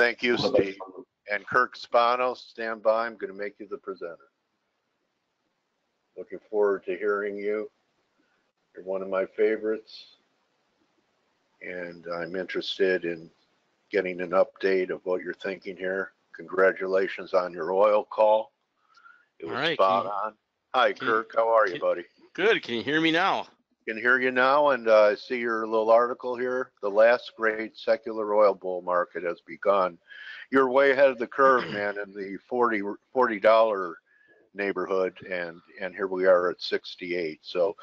Thank you, Steve. And Kirk Spano, stand by. I'm going to make you the presenter. Looking forward to hearing you. You're one of my favorites. And I'm interested in getting an update of what you're thinking here. Congratulations on your oil call. It was spot on. Hi, Kirk. How are you, buddy? Good. Can you hear me now? Can hear you now, and I see your little article here. The last great secular oil bull market has begun. You're way ahead of the curve, man, in the $40 neighborhood, and here we are at 68. So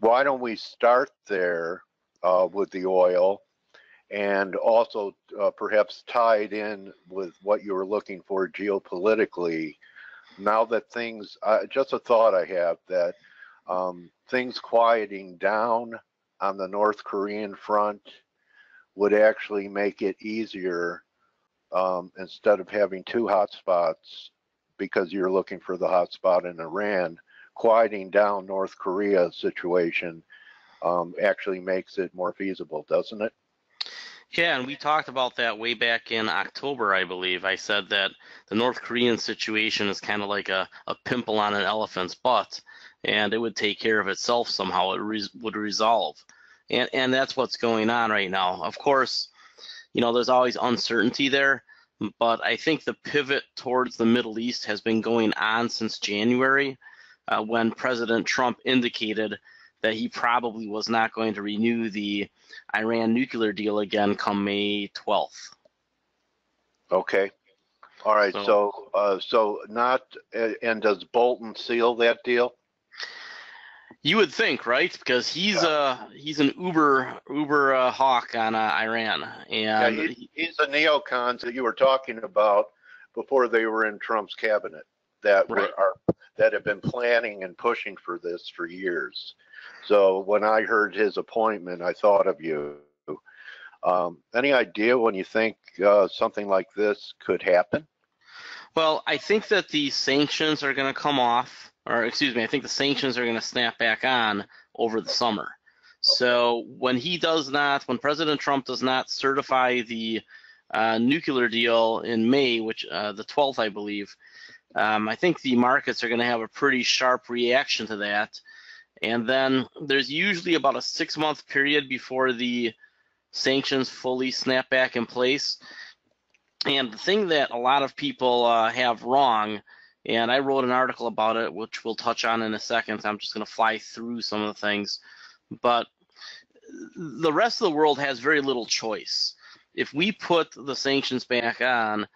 why don't we start there with the oil, and also perhaps tied in with what you were looking for geopolitically. Now that things, just a thought I have that things quieting down on the North Korean front would actually make it easier instead of having two hotspots, because you're looking for the hotspot in Iran. Quieting down North Korea situation actually makes it more feasible, doesn't it? Yeah, and we talked about that way back in October, I believe. I said that the North Korean situation is kind of like a pimple on an elephant's butt, and it would take care of itself somehow. It would resolve. And that's what's going on right now. Of course, you know, there's always uncertainty there, but I think the pivot towards the Middle East has been going on since January, when President Trump indicated that he probably was not going to renew the Iran nuclear deal again come May 12th. Okay. All right. So not, and does Bolton seal that deal? You would think, right? Because he's an uber hawk on Iran, and yeah, he's the neocons that you were talking about before they were in Trump's cabinet that that have been planning and pushing for this for years. So when I heard his appointment, I thought of you. Any idea when you think something like this could happen? Well, I think that the sanctions are going to come off, or excuse me, I think the sanctions are going to snap back on over the summer. Okay. So when President Trump does not certify the nuclear deal in May, which the 12th, I believe, I think the markets are going to have a pretty sharp reaction to that. And then there's usually about a 6-month period before the sanctions fully snap back in place. And the thing that a lot of people have wrong, and I wrote an article about it, which we'll touch on in a second. I'm just going to fly through some of the things. But the rest of the world has very little choice. If we put the sanctions back on,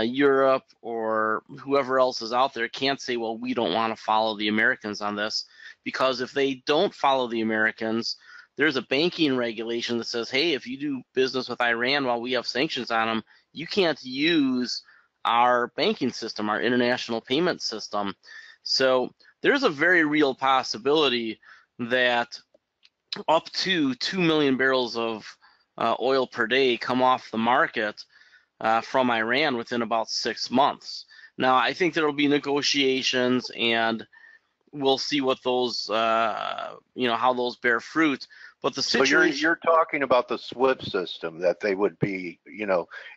Europe or whoever else is out there can't say, well, we don't want to follow the Americans on this. Because if they don't follow the Americans, there's a banking regulation that says, hey, if you do business with Iran while we have sanctions on them, you can't use our banking system, our international payment system. So there's a very real possibility that up to 2 million barrels of oil per day come off the market from Iran within about 6 months. Now, I think there will be negotiations, and we'll see what those, how those bear fruit. But the situation. So you're talking about the SWIFT system that they would be,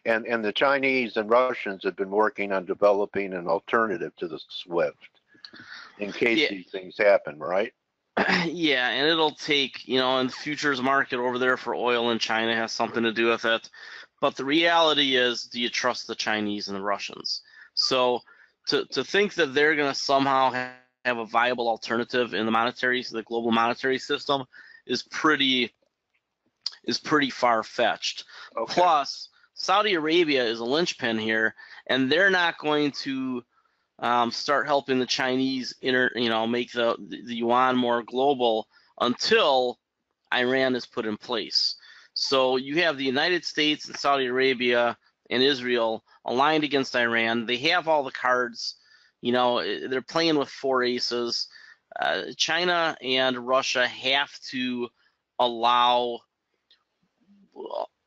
and the Chinese and Russians have been working on developing an alternative to the SWIFT in case these things happen, right? Yeah, and it'll take, and the futures market over there for oil in China has something to do with it. But the reality is, do you trust the Chinese and the Russians? So to think that they're going to somehow have a viable alternative in the global monetary system is pretty far-fetched. Okay. Plus, Saudi Arabia is a linchpin here, and they're not going to start helping the Chinese make the yuan more global until Iran is put in place. So you have the United States and Saudi Arabia and Israel aligned against Iran. They have all the cards. They're playing with 4 aces. China and Russia have to allow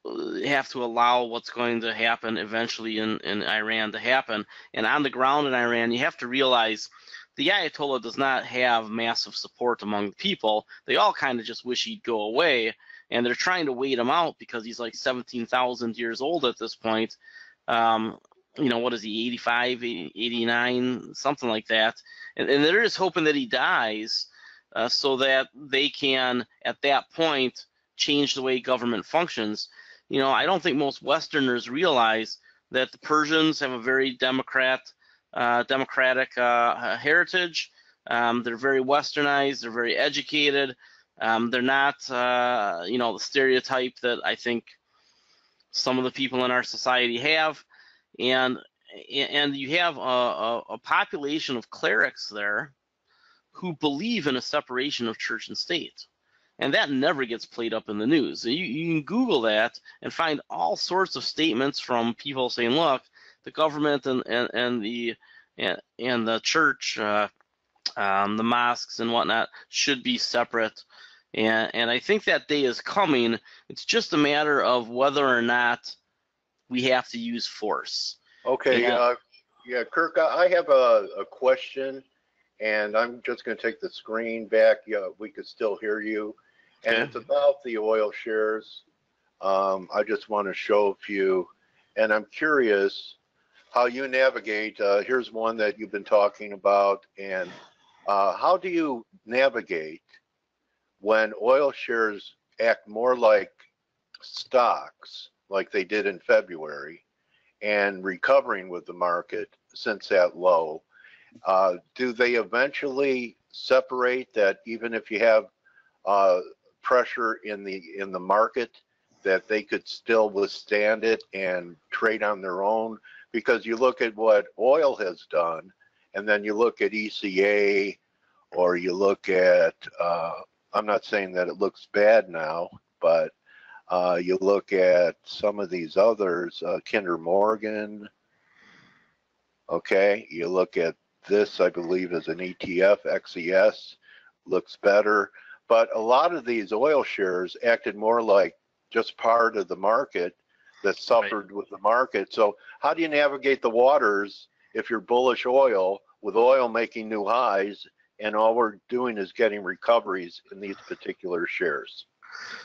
what's going to happen eventually in Iran to happen. And on the ground in Iran, you have to realize the Ayatollah does not have massive support among the people. They all kind of just wish he'd go away, and they're trying to wait him out because he's like 17,000 years old at this point. What is he, 85, 89, something like that. And they're just hoping that he dies so that they can, at that point, change the way government functions. I don't think most Westerners realize that the Persians have a very democratic heritage. They're very westernized. They're very educated. They're not, the stereotype that I think some of the people in our society have. And you have a population of clerics there who believe in a separation of church and state. And that never gets played up in the news. You can Google that and find all sorts of statements from people saying, look, the government and the church, the mosques and whatnot should be separate. And I think that day is coming. It's just a matter of whether or not we have to use force. Okay, yeah, Kirk, I have a question, and I'm just going to take the screen back. Yeah, we could still hear you. And Okay. it's about the oil shares. I just want to show a few, and I'm curious how you navigate. Here's one that you've been talking about, and how do you navigate when oil shares act more like stocks, like they did in February, and recovering with the market since that low? Do they eventually separate, that even if you have pressure in the market, that they could still withstand it and trade on their own? Because you look at what oil has done, and then you look at ECA, or you look at, I'm not saying that it looks bad now, but you look at some of these others, Kinder Morgan, okay, you look at this, I believe is an ETF, XES, looks better. But a lot of these oil shares acted more like just part of the market that suffered with the market. So how do you navigate the waters if you're bullish oil, with oil making new highs, and all we're doing is getting recoveries in these particular shares?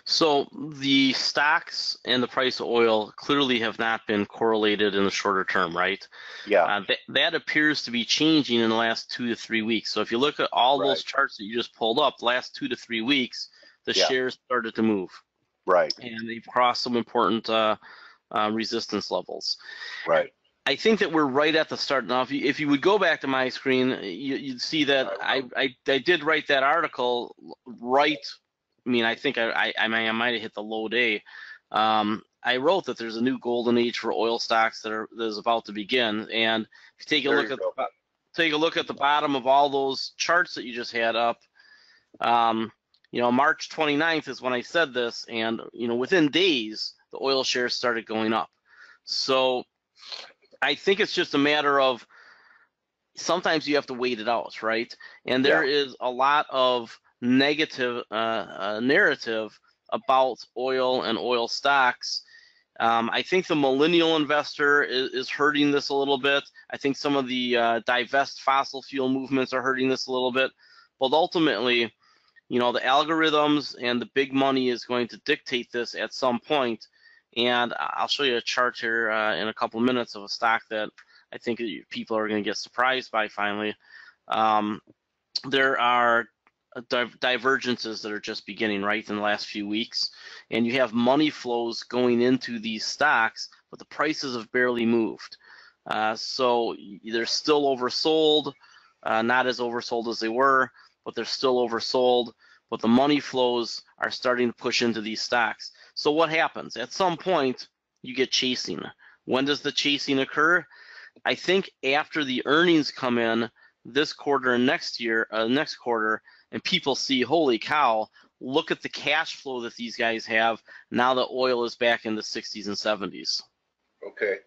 So the stocks and the price of oil clearly have not been correlated in the shorter term, right? Yeah. That appears to be changing in the last 2 to 3 weeks. So if you look at all those charts that you just pulled up, the last 2 to 3 weeks, the shares started to move. Right. And they've crossed some important resistance levels. Right. I think that we're right at the start. Now, if you would go back to my screen, you'd see that I did write that article right. I mean, I think I might have hit the low day. I wrote that there's a new golden age for oil stocks that is about to begin. And if you take a look at the bottom of all those charts that you just had up, March 29th is when I said this, and within days the oil shares started going up. So I think it's just a matter of sometimes you have to wait it out, right? And there is a lot of negative narrative about oil and oil stocks. I think the millennial investor is hurting this a little bit. I think some of the divest fossil fuel movements are hurting this a little bit. But ultimately, the algorithms and the big money is going to dictate this at some point. And I'll show you a chart here in a couple of minutes of a stock that I think people are going to get surprised by finally. There are divergences that are just beginning right in the last few weeks, and you have money flows going into these stocks, but the prices have barely moved. So they're still oversold, not as oversold as they were, but they're still oversold. But the money flows are starting to push into these stocks. So what happens? At some point, you get chasing. When does the chasing occur? I think after the earnings come in this quarter and next quarter, and people see, holy cow, look at the cash flow that these guys have now that oil is back in the 60s and 70s. Okay.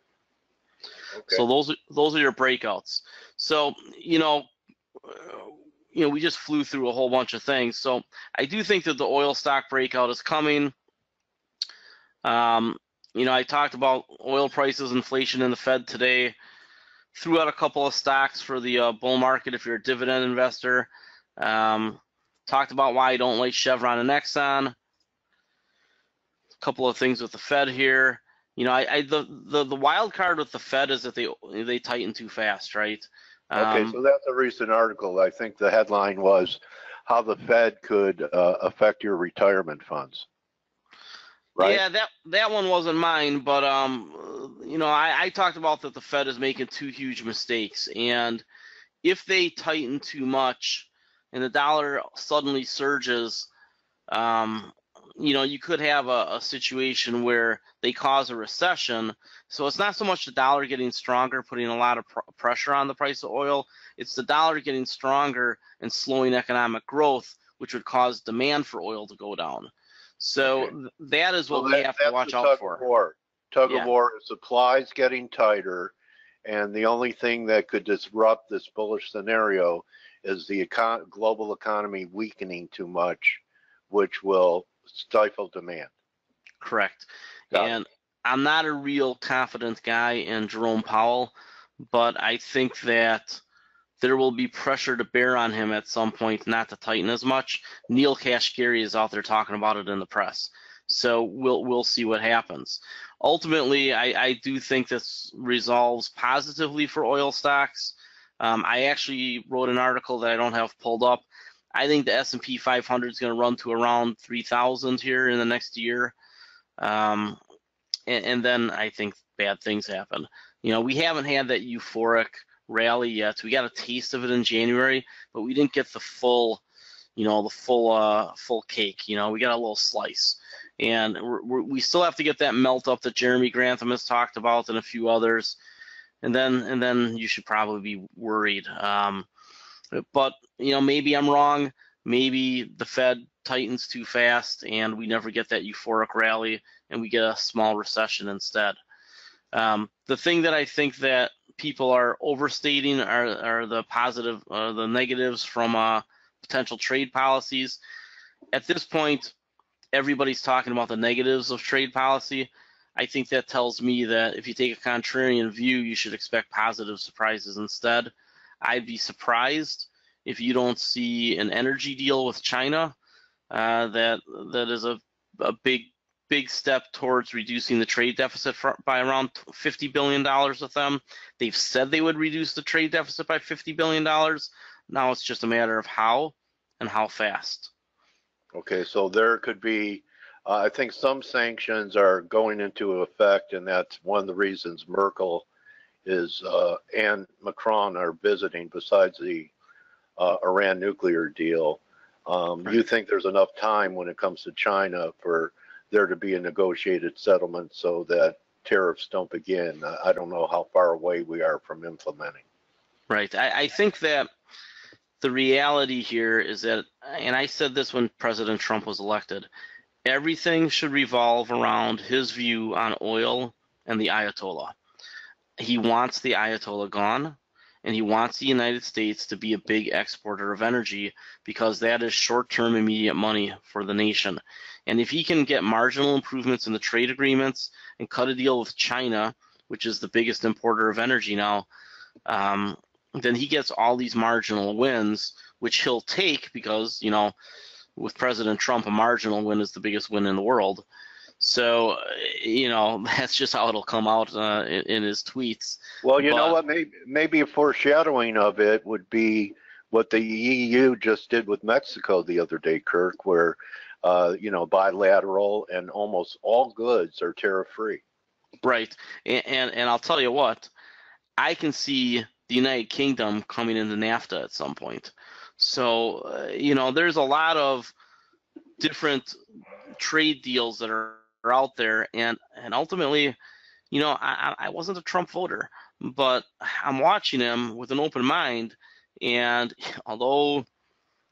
So those are your breakouts. So, we just flew through a whole bunch of things. So I do think that the oil stock breakout is coming. I talked about oil prices, inflation, and the Fed today. Threw out a couple of stocks for the bull market if you're a dividend investor. Talked about why I don't like Chevron and Exxon. A couple of things with the Fed here. The wild card with the Fed is that they tighten too fast, right? Okay, so that's a recent article. I think the headline was how the Fed could affect your retirement funds, right? Yeah, that one wasn't mine, but I talked about that the Fed is making two huge mistakes, and if they tighten too much and the dollar suddenly surges, um, you could have a situation where they cause a recession. So it's not so much the dollar getting stronger, putting a lot of pressure on the price of oil. It's the dollar getting stronger and slowing economic growth, which would cause demand for oil to go down. So Okay. that is what So we have to that's watch the out tug for. of war. Tug of Yeah, war is supplies getting tighter, and the only thing that could disrupt this bullish scenario is the global economy weakening too much, which will stifle demand. correct. Got it. And I'm not a real confident guy in Jerome Powell, but I think that there will be pressure to bear on him at some point not to tighten as much. Neil Kashkari is out there talking about it in the press. So we'll see what happens. Ultimately, I do think this resolves positively for oil stocks. I actually wrote an article that I don't have pulled up. I think the S&P 500 is going to run to around 3,000 here in the next year. And then I think bad things happen. We haven't had that euphoric rally yet. We got a taste of it in January, but we didn't get the full, full cake. We got a little slice, and we still have to get that melt up that Jeremy Grantham has talked about and a few others, and then you should probably be worried. But maybe I'm wrong. Maybe the Fed tightens too fast, and we never get that euphoric rally, and we get a small recession instead. The thing that I think that people are overstating are the negatives from potential trade policies. At this point, everybody's talking about the negatives of trade policy. I think that tells me that if you take a contrarian view, you should expect positive surprises instead. I'd be surprised if you don't see an energy deal with China that is a big step towards reducing the trade deficit by around $50 billion with them. They've said they would reduce the trade deficit by $50 billion. Now it's just a matter of how and how fast. Okay, so there could be, I think some sanctions are going into effect, and that's one of the reasons Merkel and Macron are visiting, besides the Iran nuclear deal. Right. You think there's enough time when it comes to China for there to be a negotiated settlement so that tariffs don't begin? I don't know how far away we are from implementing. Right. I think that the reality here is that, and I said this when President Trump was elected, everything should revolve around his view on oil and the Ayatollah. He wants the Ayatollah gone, and he wants the United States to be a big exporter of energy because that is short-term immediate money for the nation. And if he can get marginal improvements in the trade agreements and cut a deal with China, which is the biggest importer of energy now, then he gets all these marginal wins, which he'll take because, with President Trump, a marginal win is the biggest win in the world. So, that's just how it'll come out in his tweets. Well, you know what? Maybe a foreshadowing of it would be what the EU just did with Mexico the other day, Kirk, where, bilateral and almost all goods are tariff-free. Right. And I'll tell you what, I can see the United Kingdom coming into NAFTA at some point. So, there's a lot of different trade deals that are out there, and ultimately, I wasn't a Trump voter, but I'm watching him with an open mind, and although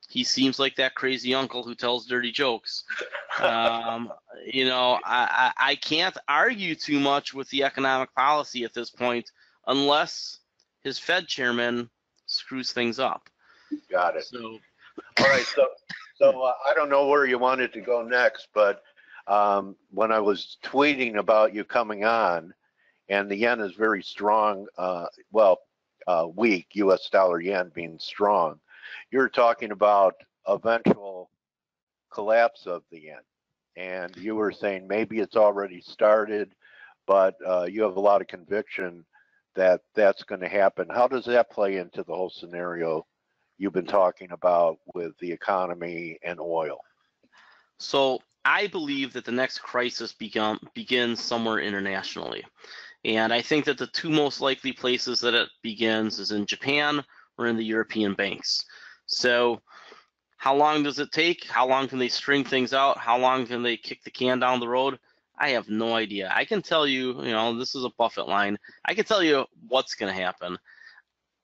he seems like that crazy uncle who tells dirty jokes, I can't argue too much with the economic policy at this point unless his Fed chairman screws things up. Got it. So, all right. So I don't know where you wanted to go next, but when I was tweeting about you coming on, and the yen is very strong, weak, U.S. dollar yen being strong, you're talking about eventual collapse of the yen. And you were saying maybe it's already started. but you have a lot of conviction that that's going to happen. How does that play into the whole scenario you've been talking about with the economy and oil? So I believe that the next crisis begins somewhere internationally. And I think that the two most likely places that it begins is in Japan or in the European banks. So how long does it take? How long can they string things out? How long can they kick the can down the road? I have no idea. I can tell you, this is a Buffett line. I can tell you what's going to happen.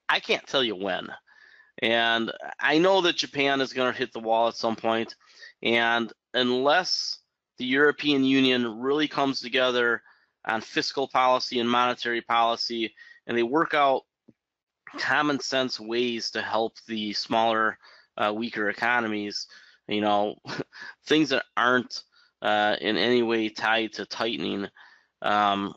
I can't tell you when. And I know that Japan is going to hit the wall at some point. And unless the European Union really comes together on fiscal policy and monetary policy, and they work out common sense ways to help the smaller, weaker economies, things that aren't in any way tied to tightening, the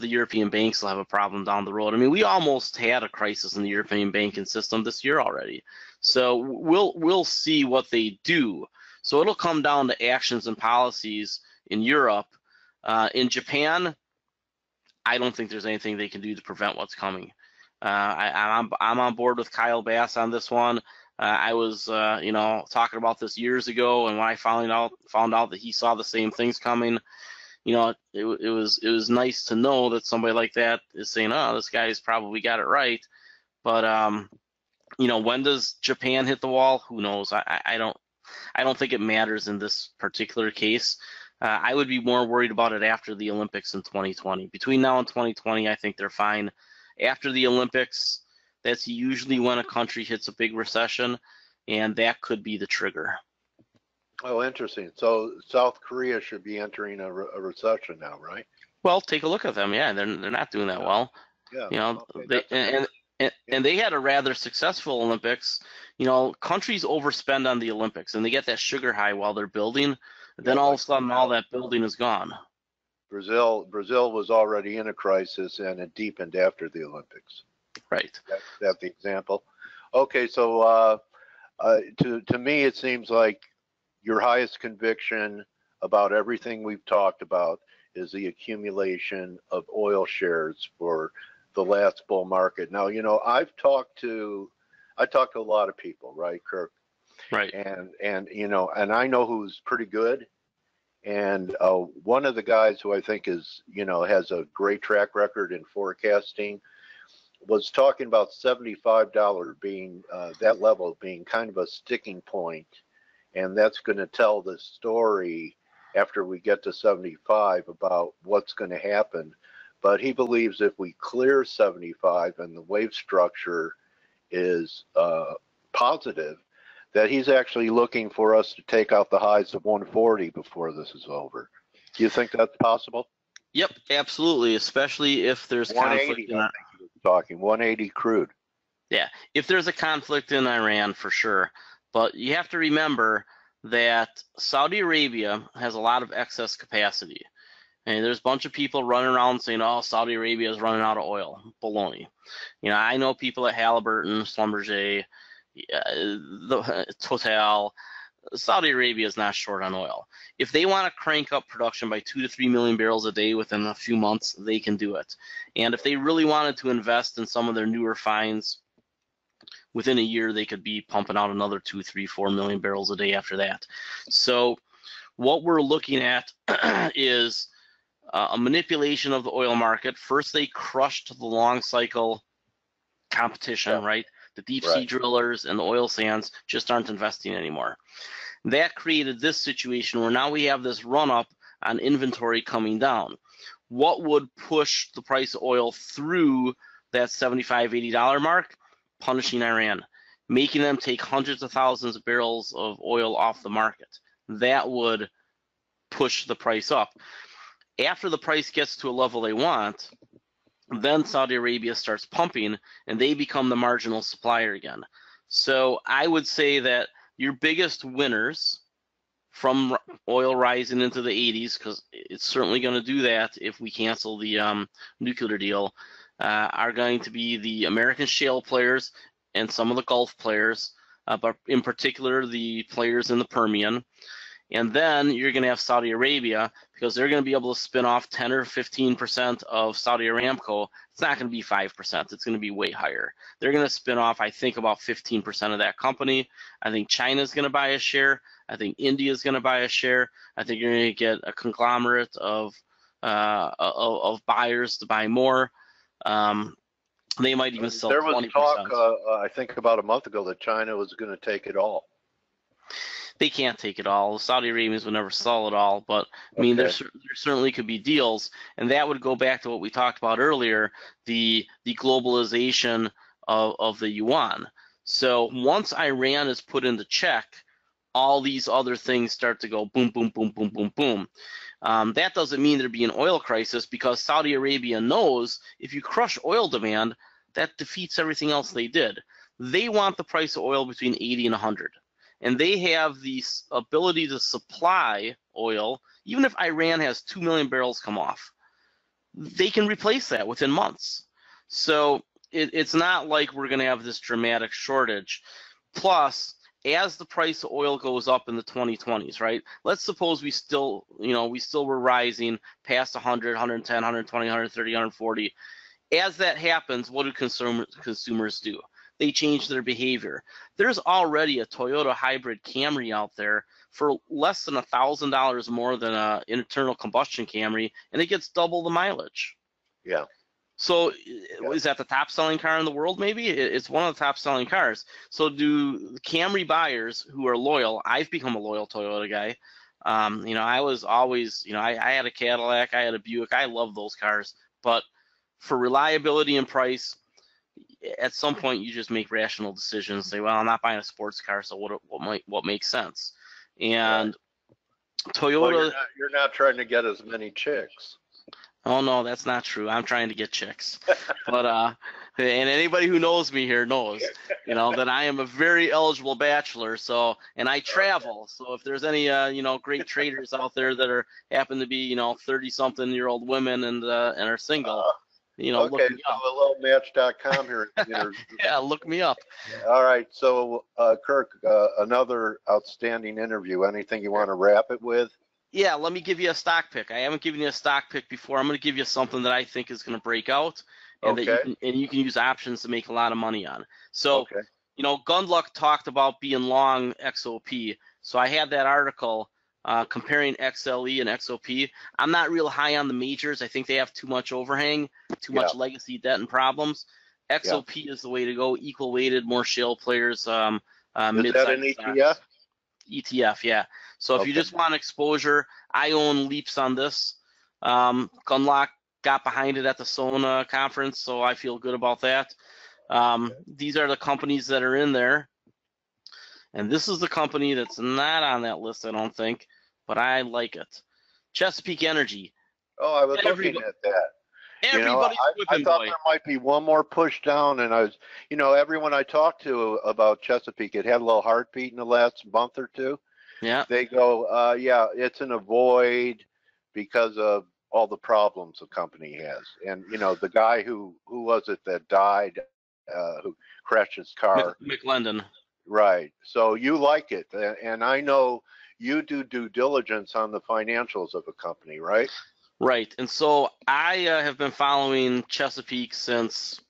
European banks will have a problem down the road. I mean, we almost had a crisis in the European banking system this year already. So we'll see what they do. So it'll come down to actions and policies in Europe. In Japan, I don't think there's anything they can do to prevent what's coming. I'm on board with Kyle Bass on this one. I was, talking about this years ago, and when I found out that he saw the same things coming, it was nice to know that somebody like that is saying, "Oh, this guy's probably got it right." But when does Japan hit the wall? Who knows? I don't think it matters in this particular case. I would be more worried about it after the Olympics in 2020. Between now and 2020, I think they're fine. After the Olympics, that's usually when a country hits a big recession, and that could be the trigger. Oh, interesting. So South Korea should be entering a recession now, right? Well, take a look at them. Yeah, they're not doing that well. Yeah. Okay, and they had a rather successful Olympics. Countries overspend on the Olympics, and they get that sugar high while they're building. Then all of a sudden, all that building is gone. Brazil was already in a crisis, and it deepened after the Olympics. Right. That's the example. Okay, so to me, it seems like your highest conviction about everything we've talked about is the accumulation of oil shares for the last bull market. Now, I talked to a lot of people, right, Kirk? Right. And I know who's pretty good. And one of the guys who I think is, has a great track record in forecasting was talking about $75 being that level being kind of a sticking point. And that's going to tell the story after we get to 75 about what's going to happen. But he believes if we clear 75 and the wave structure is positive, that he's actually looking for us to take out the highs of 140 before this is over. Do you think that's possible? Yep, absolutely, especially if there's conflict. 180, I think he was talking, 180 crude. Yeah, if there's a conflict in Iran, for sure. But you have to remember that Saudi Arabia has a lot of excess capacity. And there's a bunch of people running around saying, "Oh, Saudi Arabia is running out of oil." Baloney. I know people at Halliburton, Schlumberger, the Total. Saudi Arabia is not short on oil. If they want to crank up production by 2 to 3 million barrels a day within a few months, they can do it. And if they really wanted to invest in some of their newer finds, within a year they could be pumping out another 2, 3, 4 million barrels a day after that. So what we're looking at is a manipulation of the oil market. First, they crushed the long cycle competition, right? The deep sea drillers and the oil sands just aren't investing anymore. That created this situation where now we have this run up on inventory coming down. What would push the price of oil through that $75, $80 mark? Punishing Iran, making them take hundreds of thousands of barrels of oil off the market. That would push the price up. After the price gets to a level they want, then Saudi Arabia starts pumping and they become the marginal supplier again. So I would say that your biggest winners from oil rising into the 80s, because it's certainly going to do that if we cancel the nuclear deal, are going to be the American shale players and some of the Gulf players, but in particular the players in the Permian. And then you're going to have Saudi Arabia, because they're going to be able to spin off 10 or 15% of Saudi Aramco. It's not going to be 5%. It's going to be way higher. They're going to spin off, I think, about 15% of that company. I think China's going to buy a share. I think India's going to buy a share. I think you're going to get a conglomerate of buyers to buy more. They might even sell 20%. There was talk, I think about a month ago, that China was going to take it all. They can't take it all. The Saudi Arabians would never sell it all, but I mean, there certainly could be deals, and that would go back to what we talked about earlier, the globalization of the yuan. So once Iran is put into check, all these other things start to go boom, boom, boom, boom, boom, boom. That doesn't mean there'd be an oil crisis, because Saudi Arabia knows if you crush oil demand, that defeats everything else they did. They want the price of oil between 80 and 100. And they have the ability to supply oil. Even if Iran has 2 million barrels come off, they can replace that within months. So it's not like we're going to have this dramatic shortage. Plus, as the price of oil goes up in the 2020s, right? Let's suppose we still were rising past 100, 110, 120, 130, 140. As that happens, what do consumers do? They change their behavior. There's already a Toyota hybrid Camry out there for less than $1,000 more than an internal combustion Camry, and it gets double the mileage. Yeah. So is that the top selling car in the world? Maybe it's one of the top selling cars. So do Camry buyers who are loyal? I've become a loyal Toyota guy. I was always, I had a Cadillac, I had a Buick. I love those cars, but for reliability and price, at some point you just make rational decisions. Say, well, I'm not buying a sports car, so what makes sense? And Toyota. Well, you're not trying to get as many chicks. Oh no, that's not true. I'm trying to get chicks, but and anybody who knows me here knows, that I am a very eligible bachelor. So, and I travel. So if there's any great traders out there that happen to be 30-something-year-old women and are single. Look me up. So a little match.com here. Yeah, look me up. All right. So, Kirk, another outstanding interview. Anything you want to wrap it with? Yeah, let me give you a stock pick. I haven't given you a stock pick before. I'm going to give you something that I think is going to break out, and that you can use options to make a lot of money on. So, Gundlach talked about being long XOP. So I had that article comparing XLE and XOP. I'm not real high on the majors. I think they have too much overhang, too much legacy debt and problems. XOP is the way to go. Equal weighted, more shale players. Is that an ETF? ETF, yeah. So if you just want exposure, I own Leaps on this. Gundlach got behind it at the SONA conference, so I feel good about that. These are the companies that are in there. And this is the company that's not on that list, I don't think, but I like it. Chesapeake Energy. Oh, I was looking at that. Everybody's I thought there might be one more push down, and I was, everyone I talked to about Chesapeake, it had a little heartbeat in the last month or two. Yeah. They go, it's in a void because of all the problems the company has. And, the guy who was it that died, who crashed his car? McLendon. Right. So you like it. And I know you do due diligence on the financials of a company, right? Right. And so I have been following Chesapeake since,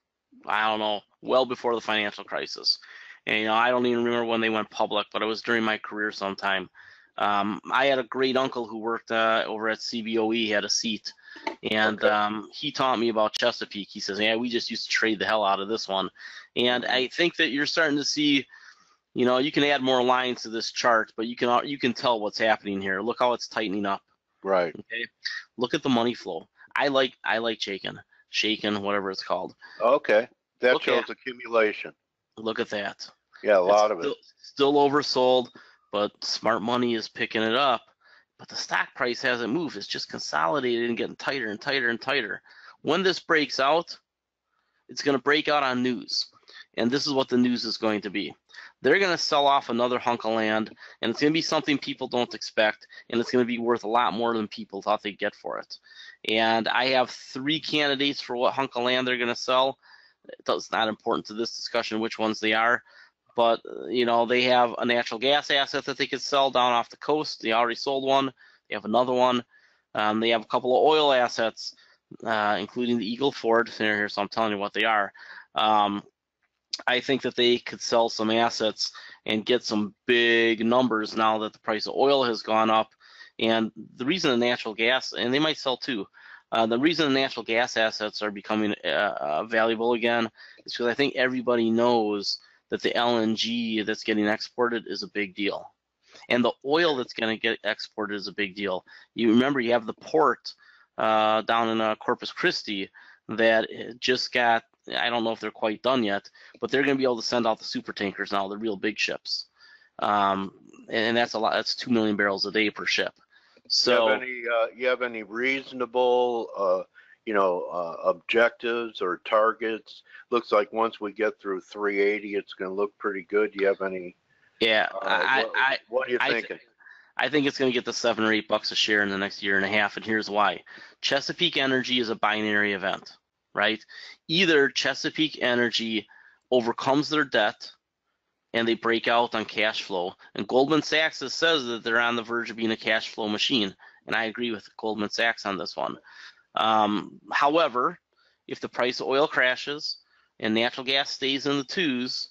I don't know, well before the financial crisis. And, I don't even remember when they went public, but it was during my career sometime. I had a great uncle who worked over at CBOE, he had a seat. And he taught me about Chesapeake. He says, we just used to trade the hell out of this one. And I think that you're starting to see, you can add more lines to this chart, but you can tell what's happening here. Look how it's tightening up. Right. Okay. Look at the money flow. I like shaken, whatever it's called. Okay. That shows accumulation. Look at that. Yeah, a lot of it. Still oversold, but smart money is picking it up. But the stock price hasn't moved. It's just consolidated and getting tighter and tighter and tighter. When this breaks out, it's going to break out on news. And this is what the news is going to be. They're going to sell off another hunk of land, and it's going to be something people don't expect, and it's going to be worth a lot more than people thought they'd get for it. And I have 3 candidates for what hunk of land they're going to sell. It's not important to this discussion which ones they are, but they have a natural gas asset that they could sell down off the coast. They already sold one. They have another one. They have a couple of oil assets, including the Eagle Ford. They're here, so I'm telling you what they are. I think that they could sell some assets and get some big numbers now that the price of oil has gone up. And the reason the natural gas, and they might sell too, the reason the natural gas assets are becoming valuable again is because I think everybody knows that the LNG that's getting exported is a big deal. And the oil that's going to get exported is a big deal. You remember you have the port down in Corpus Christi that just got, I don't know if they're quite done yet, but they're going to be able to send out the super tankers now, the real big ships. And that's a lot. That's 2 million barrels a day per ship. So you have any reasonable objectives or targets? Looks like once we get through 380, it's going to look pretty good. Do you have any? Yeah, what are you thinking? I think it's going to get to $7 or $8 a share in the next year and a half, and here's why. Chesapeake Energy is a binary event, right? Either Chesapeake Energy overcomes their debt and they break out on cash flow, and Goldman Sachs says that they're on the verge of being a cash flow machine, and I agree with Goldman Sachs on this one. However, if the price of oil crashes and natural gas stays in the twos,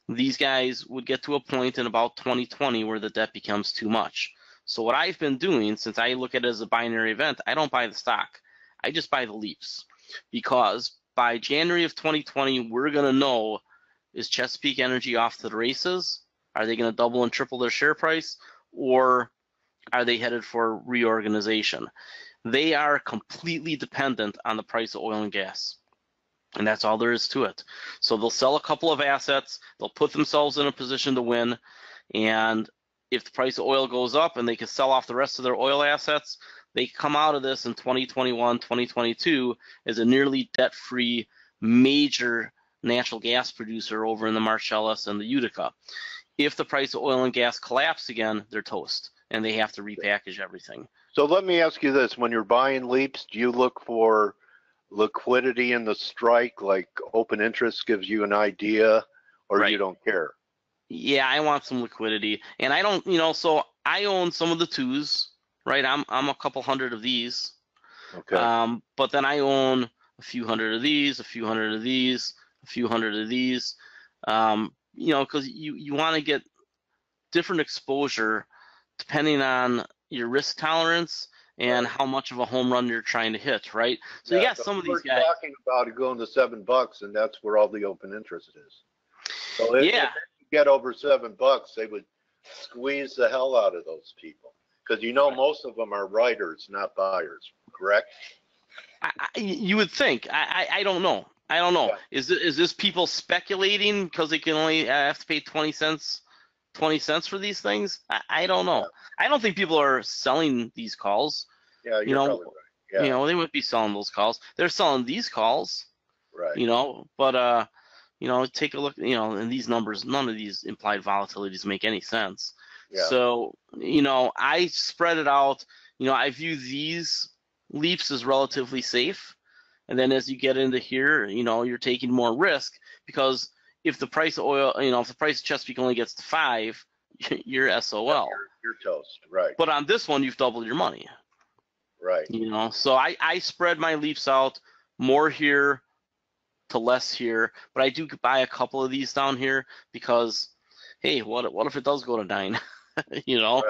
these guys would get to a point in about 2020 where the debt becomes too much. So what I've been doing, since I look at it as a binary event, I don't buy the stock. I just buy the leaps, because by January of 2020, we're going to know, is Chesapeake Energy off to the races? Are they going to double and triple their share price, or are they headed for reorganization? They are completely dependent on the price of oil and gas. And that's all there is to it. So they'll sell a couple of assets, they'll put themselves in a position to win, and if the price of oil goes up and they can sell off the rest of their oil assets, they come out of this in 2021, 2022 as a nearly debt-free major natural gas producer over in the Marcellus and the Utica. If the price of oil and gas collapse again, they're toast, and they have to repackage everything. So let me ask you this. When you're buying leaps, do you look for liquidity in the strike, like open interest gives you an idea, or Right. You don't care? Yeah, I want some liquidity, and I don't, so I own some of the twos, right? I'm a couple hundred of these, Okay. but then I own a few hundred of these, a few hundred of these, a few hundred of these, because you want to get different exposure depending on your risk tolerance and how much of a home run you're trying to hit, right? So you got some of these guys. We're talking about it going to $7, and that's where all the open interest is. So if you get over $7, they would squeeze the hell out of those people, because most of them are writers, not buyers, correct? You would think. I don't know. I don't know. Yeah. Is this people speculating because they can only have to pay 20 cents for these things? I don't know. Yeah. I don't think people are selling these calls. Yeah, you're probably right. Yeah. They wouldn't be selling those calls. They're selling these calls. Right. But take a look, and these numbers, none of these implied volatilities make any sense. Yeah. So, I spread it out. I view these leaps as relatively safe. And then as you get into here, you're taking more risk, because if the price of oil, if the price of Chesapeake only gets to 5, you're SOL. You're toast, right. But on this one, you've doubled your money. Right. So I spread my leaps out, more here to less here, but I do buy a couple of these down here because, hey, what if it does go to 9? Right.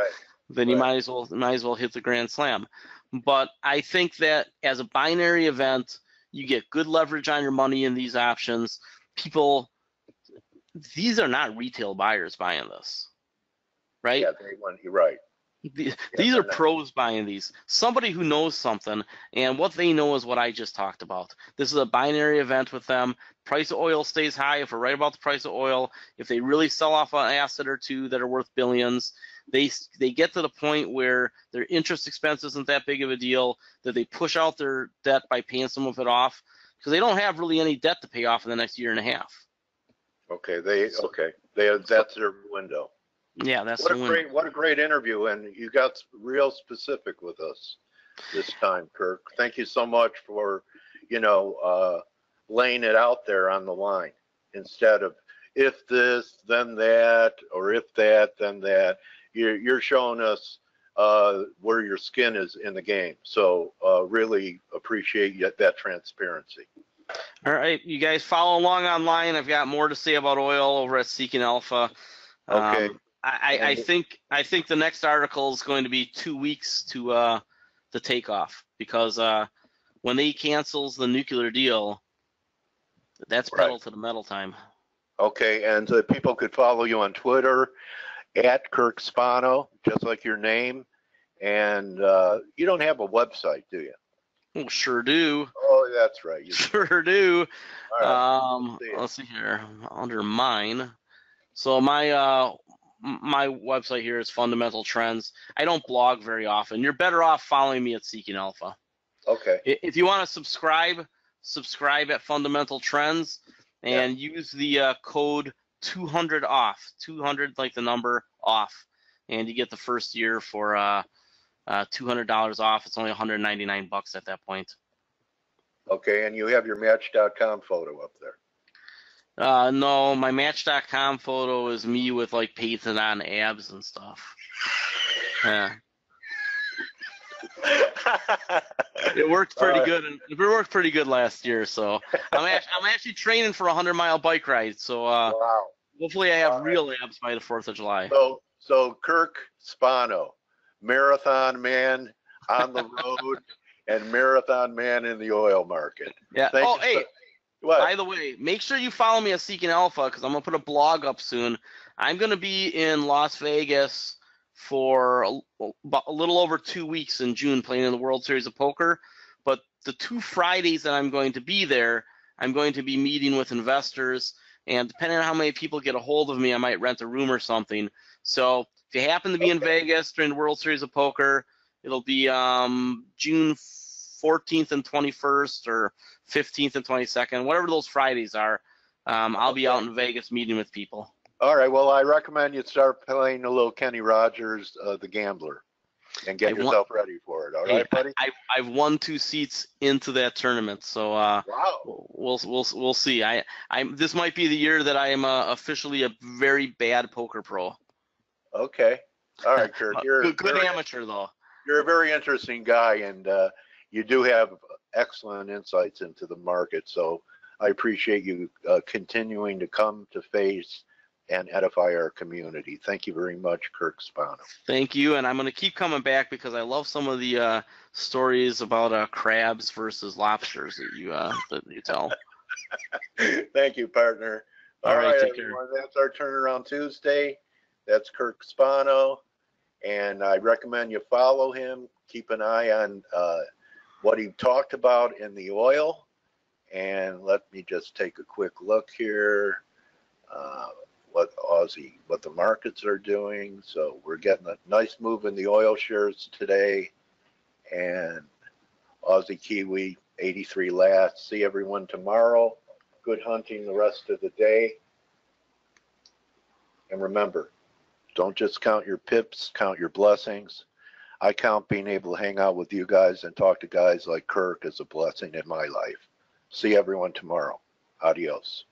Then you might as well hit the grand slam. But I think that as a binary event, you get good leverage on your money in these options. These are not retail buyers buying this, right? Yeah, you're right. These are pros buying these. Somebody who knows something, and what they know is what I just talked about. This is a binary event with them. Price of oil stays high. If we're right about the price of oil, if they really sell off an asset or two that are worth billions, they get to the point where their interest expense isn't that big of a deal, that they push out their debt by paying some of it off, because they don't have really any debt to pay off in the next year and a half. Okay, that's their window. Yeah, that's what a great interview, and you got real specific with us this time, Kirk. Thank you so much for laying it out there on the line, instead of if this, then that, or if that, then that. You're showing us where your skin is in the game. So really appreciate that transparency. All right, you guys follow along online. I've got more to say about oil over at Seeking Alpha. Okay. I think the next article is going to be 2 weeks to take off, because when he cancels the nuclear deal, that's pedal to the metal time. Okay, and people could follow you on Twitter at Kirk Spano, just like your name. And you don't have a website, do you? Oh, sure do. Oh, that's right. You sure do. Right. Let's see here. Under mine. So my website here is Fundamental Trends. I don't blog very often. You're better off following me at Seeking Alpha. Okay. If you want to subscribe at Fundamental Trends, and use the code 200 off. 200 like the number off, and you get the first year for $200 off. It's only $199 at that point. Okay, and you have your Match.com photo up there. No, my Match.com photo is me with like painted on abs and stuff. Yeah. It worked pretty good, and it worked pretty good last year. So I'm actually training for a 100-mile bike ride. So wow. Hopefully I have real abs by the 4th of July. So Kirk Spano, marathon man on the road and marathon man in the oil market. Yeah. By the way, make sure you follow me at Seeking Alpha, because I'm gonna put a blog up soon. I'm gonna be in Las Vegas for a little over 2 weeks in June, playing in the World Series of Poker. But the 2 Fridays that I'm going to be there, I'm going to be meeting with investors, and depending on how many people get a hold of me, I might rent a room or something. So if you happen to be in Vegas during the World Series of Poker, it'll be June 14th and 21st, or 15th and 22nd, whatever those Fridays are. I'll be out in Vegas meeting with people. All right. Well, I recommend you start playing a little Kenny Rogers, the Gambler, and get yourself ready for it. All right, buddy. I've won 2 seats into that tournament, so wow. We'll see. This might be the year that I am officially a very bad poker pro. Okay. All right, Kirk. You're good amateur though. You're a very interesting guy, and you do have excellent insights into the market. So I appreciate you continuing to come to F.A.C.E and edify our community. Thank you very much, Kirk Spano. Thank you, and I'm going to keep coming back because I love some of the stories about crabs versus lobsters that you tell. Thank you, partner. All right, take everyone. care. That's our Turnaround Tuesday. That's Kirk Spano, and I recommend you follow him. Keep an eye on what he talked about in the oil, and let me just take a quick look here. What the markets are doing. So we're getting a nice move in the oil shares today, and Aussie Kiwi 83 last. See everyone tomorrow. Good hunting the rest of the day. And remember, don't just count your pips, count your blessings. I count being able to hang out with you guys and talk to guys like Kirk as a blessing in my life. See everyone tomorrow. Adios.